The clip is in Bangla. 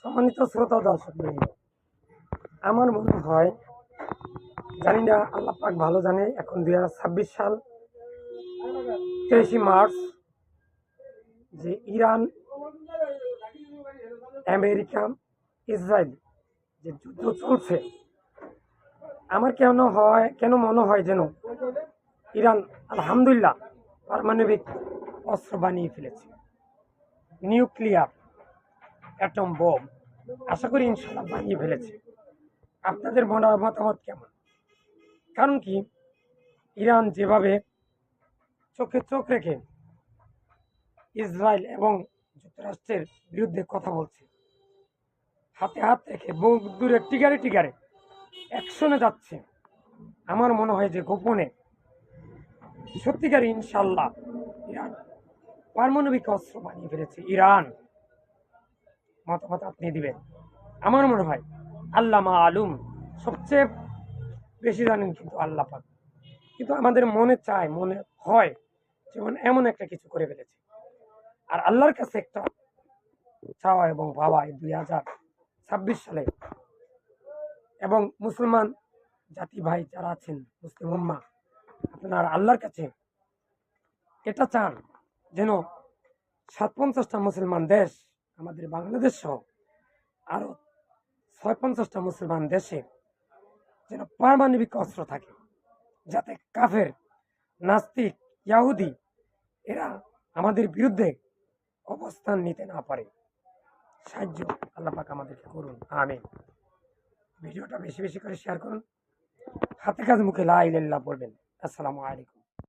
সম্মানিত শ্রোতা দর্শক বৃন্দ, আমার মনে হয়, জানি না, আল্লাহ পাক ভালো জানে, এখন 2026 সাল 23 মার্চ, যে ইরান, আমেরিকা, ইসরায়েল যে যুদ্ধ চলছে, আমার কেন মনে হয় যেন ইরান আলহামদুলিল্লাহ পারমাণবিক অস্ত্র বানিয়ে ফেলেছে, নিউক্লিয়ার অ্যাটম বোম আশা করি ইনশাল্লাহ বানিয়ে ফেলেছে। আপনাদের মতামত কেমন? কারণ কি, ইরান যেভাবে চোখে চোখ রেখে ইসরায়েল এবং যুক্তরাষ্ট্রের বিরুদ্ধে কথা বলছে, হাতে হাত রেখে বুক দূরে টিগারে টিগারে অ্যাকশনে যাচ্ছে, আমার মনে হয় যে গোপনে সত্যিকার ইনশাল্লাহ ইরান পারমাণবিক অস্ত্র বানিয়ে ফেলেছে। ইরান, মতামত আপনি দিবেন। আমার মনে হয় আল্লামা আলুম সবচেয়ে বেশি জানেন কিন্তু আল্লাহ পাক, কিন্তু আমাদের মনে হয় যেমন এমন একটা কিছু করে ফেলেছে। আর আল্লাহর কাছে একটা চাওয়া এবং পাওয়া, 2026 সালে এবং মুসলমান জাতি ভাই যারা আছেন, মুসলিম উম্মাহ, আপনারা আল্লাহর কাছে এটা চান যেন 57টা মুসলমান দেশ, আমাদের বাংলাদেশ সহ আরো 56টা মুসলমান দেশে যেন পারমাণবিক অস্ত্র থাকে, যাতে কাফের, নাস্তিক, ইয়াহুদি এরা আমাদের বিরুদ্ধে অবস্থান নিতে না পারে। সাহায্য আল্লাহ পাক আমাদেরকে করুন, আমিন। ভিডিওটা বেশি বেশি করে শেয়ার করুন, হাতে কাজ মুখে লা ইলাহা ইল্লাল্লাহ বলবেন। আসসালামু আলাইকুম।